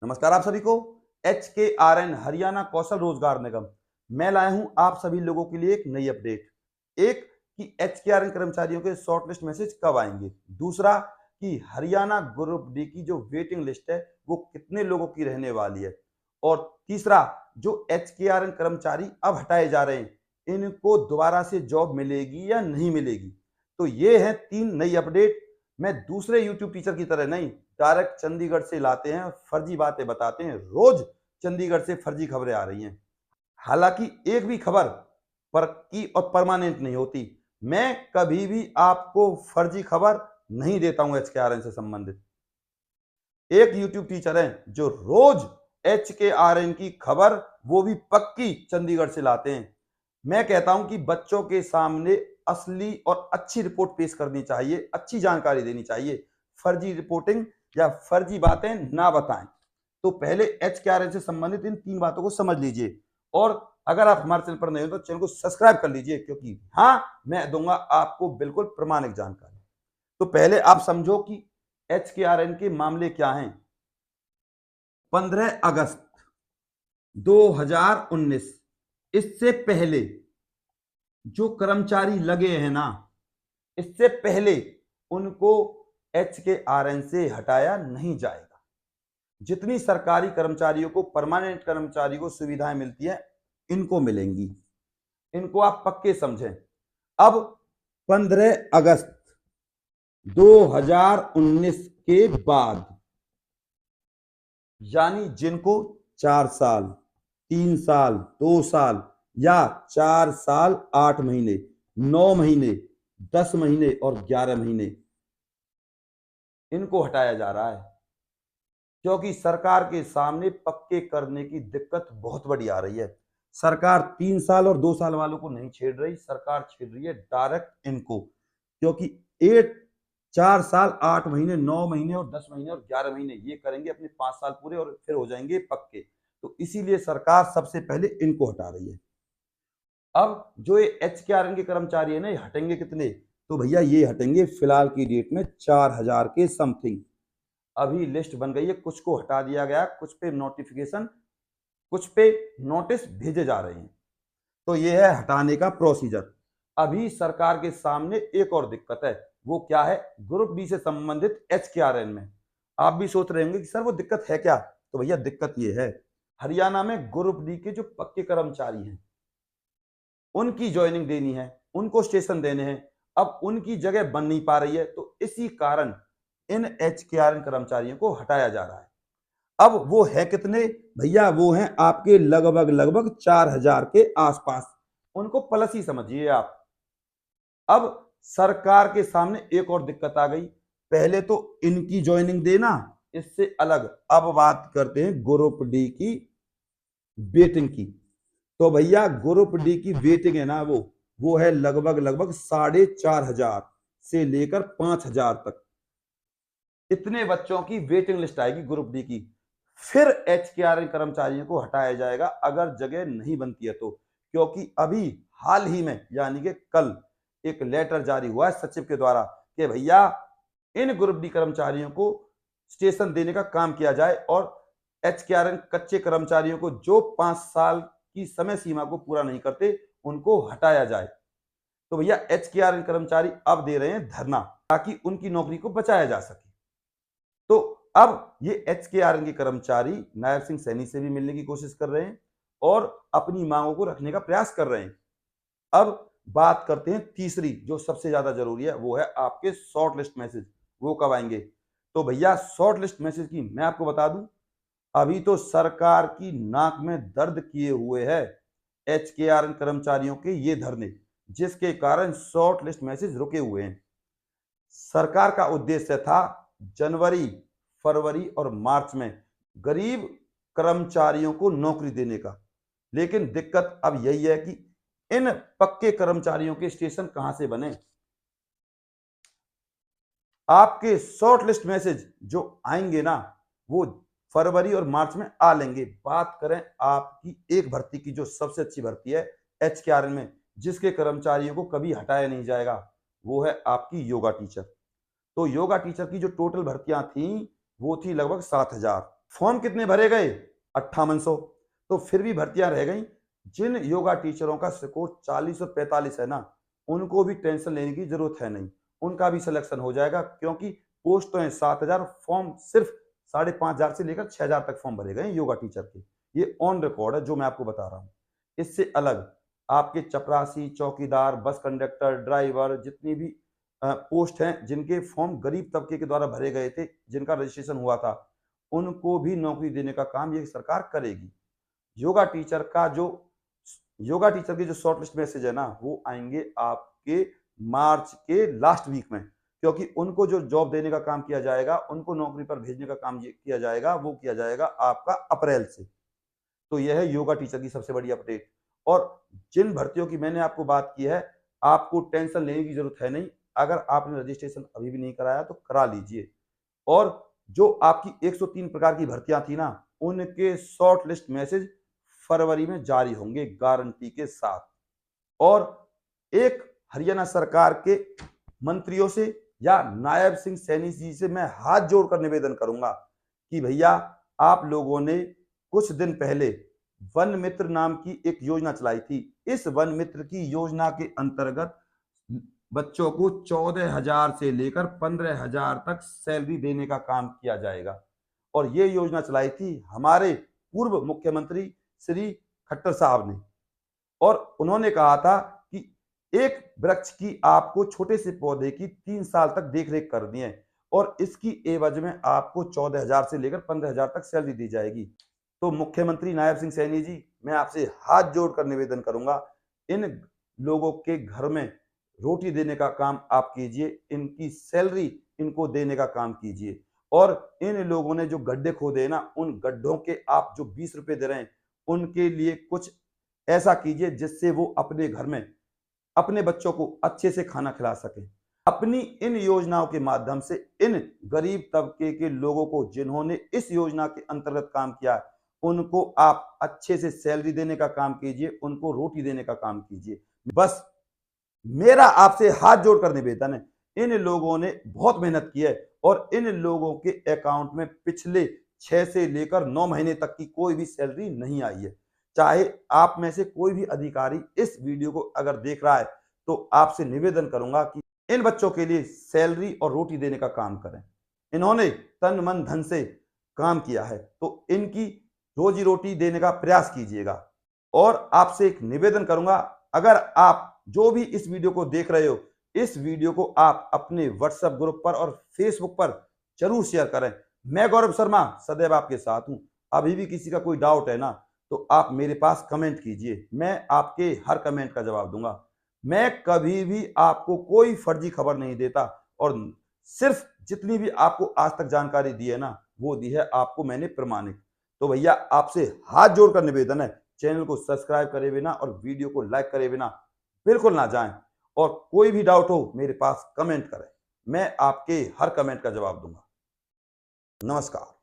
नमस्कार आप सभी को। HKRN हरियाणा कौशल रोजगार निगम मैं लाया हूं आप सभी लोगों के लिए एक नई अपडेट। एक कि HKRN कर्मचारियों के शॉर्टलिस्ट मैसेज कब आएंगे। दूसरा कि हरियाणा ग्रुप डी की जो वेटिंग लिस्ट है वो कितने लोगों की रहने वाली है। और तीसरा, जो HKRN कर्मचारी अब हटाए जा रहे हैं इनको दोबारा से जॉब मिलेगी या नहीं मिलेगी। तो ये हैं तीन नई अपडेट। मैं दूसरे यूट्यूब टीचर की तरह नहीं, डायरेक्ट चंडीगढ़ से लाते हैं, फर्जी बातें बताते हैं। रोज चंडीगढ़ से फर्जी खबरें आ रही हैं। हालांकि एक भी खबर पक्की और परमानेंट नहीं होती। मैं कभी भी आपको फर्जी खबर नहीं देता हूं HKRN से संबंधित। एक यूट्यूब टीचर है जो रोज HKRN की खबर, वो भी पक्की, चंडीगढ़ से लाते हैं। मैं कहता हूं कि बच्चों के सामने असली और अच्छी रिपोर्ट पेश करनी चाहिए, अच्छी जानकारी देनी चाहिए। फर्जी रिपोर्टिंग या फर्जी बातें ना बताएं। तो पहले HKRN से संबंधित इन तीन बातों को समझ लीजिए। और अगर आप हमारे चैनल पर नए हो तो चैनल को सब्सक्राइब कर लीजिए, क्योंकि हाँ, मैं दूंगा आपको बिल्कुल प्रमाणिक जानकारी। तो पहले आप समझो कि HKRN के मामले क्या हैं। 15 अगस्त 2019, इससे पहले जो कर्मचारी लगे हैं ना, इससे पहले उनको HKRN से हटाया नहीं जाएगा। जितनी सरकारी कर्मचारियों को, परमानेंट कर्मचारी को सुविधाएं मिलती हैं, इनको मिलेंगी। इनको आप पक्के समझें। अब 15 अगस्त 2019 के बाद, यानी जिनको 4 साल, 3 साल, 2 साल या 4 साल 8 महीने, 9 महीने, 10 महीने और 11 महीने, इनको हटाया जा रहा है। क्योंकि सरकार के सामने पक्के करने की दिक्कत बहुत बड़ी आ रही है। सरकार 3 साल और 2 साल वालों को नहीं छेड़ रही, सरकार छेड़ रही है डायरेक्ट इनको। क्योंकि 4 साल 8 महीने, 9 महीने और 10 महीने और 11 महीने ये करेंगे अपने 5 साल पूरे और फिर हो जाएंगे पक्के। तो इसीलिए सरकार सबसे पहले इनको हटा रही है। अब जो ये HKRN के कर्मचारी है ना, ये हटेंगे कितने? तो भैया ये हटेंगे फिलहाल की डेट में 4000 के समथिंग। अभी लिस्ट बन गई है, कुछ को हटा दिया गया, कुछ पे नोटिफिकेशन, कुछ पे नोटिस भेजे जा रहे हैं। तो ये है हटाने का प्रोसीजर। अभी सरकार के सामने एक और दिक्कत है। वो क्या है? ग्रुप डी से संबंधित HKRN में। आप भी सोच रहे होंगे कि सर वो दिक्कत है क्या? तो भैया दिक्कत ये है, हरियाणा में ग्रुप डी के जो पक्के कर्मचारी हैं उनकी ज्वाइनिंग देनी है, उनको स्टेशन देने हैं। अब उनकी जगह बन नहीं पा रही है, तो इसी कारण इन HKRN कर्मचारियों को हटाया जा रहा है। अब वो है कितने? भैया वो हैं आपके लगभग लगभग 4000 के आसपास। उनको प्लस ही समझिए आप। अब सरकार के सामने एक और दिक्कत आ गई। पहले तो इनकी ज्वाइनिंग देना, इससे अलग अब बात करते हैं ग्रुप डी की वेटिंग की। तो भैया ग्रुप डी की वेटिंग है ना, वो है लगभग लगभग 4500 से लेकर 5000 तक। इतने बच्चों की वेटिंग लिस्ट आएगी ग्रुप डी की। फिर HKRN कर्मचारियों को हटाया जाएगा अगर जगह नहीं बनती है तो। क्योंकि अभी हाल ही में, यानी कि कल, एक लेटर जारी हुआ है सचिव के द्वारा कि भैया इन ग्रुप डी कर्मचारियों को स्टेशन देने का काम किया जाए और HKRN कच्चे कर्मचारियों को जो 5 साल की समय सीमा को पूरा नहीं करते उनको हटाया जाए। तो भैया HKRN कर्मचारी अब दे रहे हैं धरना, ताकि उनकी नौकरी को बचाया जा सके। तो अब ये HKRN के कर्मचारी नायब सिंह सैनी से भी मिलने की कोशिश कर रहे हैं और अपनी मांगों को रखने का प्रयास कर रहे हैं। अब बात करते हैं तीसरी, जो सबसे ज्यादा जरूरी है, वो है आपके शॉर्ट लिस्ट मैसेज। वो कब आएंगे? तो भैया शॉर्ट लिस्ट मैसेज की मैं आपको बता दूं, अभी तो सरकार की नाक में दर्द किए हुए है HKRN कर्मचारियों के ये धरने, जिसके कारण शॉर्ट लिस्ट मैसेज रुके हुए हैं। सरकार का उद्देश्य था जनवरी, फरवरी और मार्च में गरीब कर्मचारियों को नौकरी देने का। लेकिन दिक्कत अब यही है कि इन पक्के कर्मचारियों के स्टेशन कहां से बने। आपके शॉर्ट लिस्ट मैसेज जो आएंगे ना, वो फरवरी और मार्च में आ लेंगे। बात करें आपकी एक भर्ती की, जो सबसे अच्छी भर्ती है HKRN में, जिसके कर्मचारियों को कभी हटाया नहीं जाएगा, वो है आपकी योगा टीचर। तो योगा टीचर की जो टोटल भर्तियां थी वो थी लगभग 7000। फॉर्म कितने भरे गए? 5800। तो फिर भी भर्तियां रह गई। जिन योगा टीचरों का स्कोर 40 और 45 है ना, उनको भी टेंशन लेने की जरूरत है नहीं, उनका भी सिलेक्शन हो जाएगा, क्योंकि पोस्ट तो है 7000, फॉर्म सिर्फ 5500 से लेकर 6000 तक फॉर्म भरे गए योगा टीचर के। ये ऑन रिकॉर्ड है जो मैं आपको बता रहा हूँ। इससे अलग आपके चपरासी, चौकीदार, बस कंडक्टर, ड्राइवर, जितनी भी पोस्ट हैं जिनके फॉर्म गरीब तबके के द्वारा भरे गए थे, जिनका रजिस्ट्रेशन हुआ था, उनको भी नौकरी देने का काम ये सरकार करेगी। योगा टीचर का जो योगा टीचर के जो शॉर्ट लिस्ट मैसेज है ना, वो आएंगे आपके मार्च के लास्ट वीक में, क्योंकि उनको जो जॉब देने का काम किया जाएगा, उनको नौकरी पर भेजने का काम किया जाएगा, वो किया जाएगा आपका अप्रैल से। तो यह है योगा टीचर की सबसे बड़ी अपडेट। और जिन भर्तियों की मैंने आपको बात की है, आपको टेंशन लेने की जरूरत है नहीं। अगर आपने रजिस्ट्रेशन अभी भी नहीं कराया तो करा लीजिए। और जो आपकी 103 प्रकार की भर्तियां थी ना, उनके शॉर्ट लिस्ट मैसेज फरवरी में जारी होंगे गारंटी के साथ। और एक हरियाणा सरकार के मंत्रियों से या नायब सिंह सैनी जी से मैं हाथ जोड़कर निवेदन करूंगा कि भैया, आप लोगों ने कुछ दिन पहले वन मित्र नाम की एक योजना चलाई थी। इस वन मित्र की योजना के अंतर्गत बच्चों को 14,000 से लेकर 15,000 तक सैलरी देने का काम किया जाएगा। और ये योजना चलाई थी हमारे पूर्व मुख्यमंत्री श्री खट्टर साहब ने। और उन्होंने कहा था कि एक वृक्ष की आपको, छोटे से पौधे की 3 साल तक देखरेख करनी है, और इसकी एवज में आपको 14,000 से लेकर 15,000 तक सैलरी दी जाएगी। तो मुख्यमंत्री नायब सिंह सैनी जी, मैं आपसे हाथ जोड़कर निवेदन करूंगा, इन लोगों के घर में रोटी देने का काम आप कीजिए, इनकी सैलरी इनको देने का काम कीजिए। और इन लोगों ने जो गड्ढे खोदे ना, उन गड्ढों के आप जो 20 रुपए दे रहे हैं, उनके लिए कुछ ऐसा कीजिए जिससे वो अपने घर में अपने बच्चों को अच्छे से खाना खिला सके। अपनी इन योजनाओं के माध्यम से इन गरीब तबके के लोगों को, जिन्होंने इस योजना के अंतर्गत काम किया, उनको आप अच्छे से सैलरी देने का काम कीजिए, उनको रोटी देने का काम कीजिए। बस मेरा आपसे हाथ जोड़कर निवेदन है, इन लोगों ने बहुत मेहनत की है, और इन लोगों के अकाउंट में पिछले 6 से लेकर 9 महीने तक की कोई भी सैलरी नहीं आई है। चाहे आप में से कोई भी अधिकारी इस वीडियो को अगर देख रहा है, तो आपसे निवेदन करूंगा कि इन बच्चों के लिए सैलरी और रोटी देने का काम करें। इन्होंने तन मन धन से काम किया है, तो इनकी रोजी रोटी देने का प्रयास कीजिएगा। और आपसे एक निवेदन करूंगा, अगर आप जो भी इस वीडियो को देख रहे हो, इस वीडियो को आप अपने व्हाट्सएप ग्रुप पर और फेसबुक पर जरूर शेयर करें। मैं गौरव शर्मा सदैव आपके साथ हूं। अभी भी किसी का कोई डाउट है ना, तो आप मेरे पास कमेंट कीजिए, मैं आपके हर कमेंट का जवाब दूंगा। मैं कभी भी आपको कोई फर्जी खबर नहीं देता, और सिर्फ जितनी भी आपको आज तक जानकारी दी है ना, वो दी है आपको मैंने प्रमाणिक। तो भैया, आपसे हाथ जोड़कर निवेदन है, चैनल को सब्सक्राइब करे बिना और वीडियो को लाइक करे बिना बिल्कुल ना जाएं। और कोई भी डाउट हो, मेरे पास कमेंट करें, मैं आपके हर कमेंट का जवाब दूंगा। नमस्कार।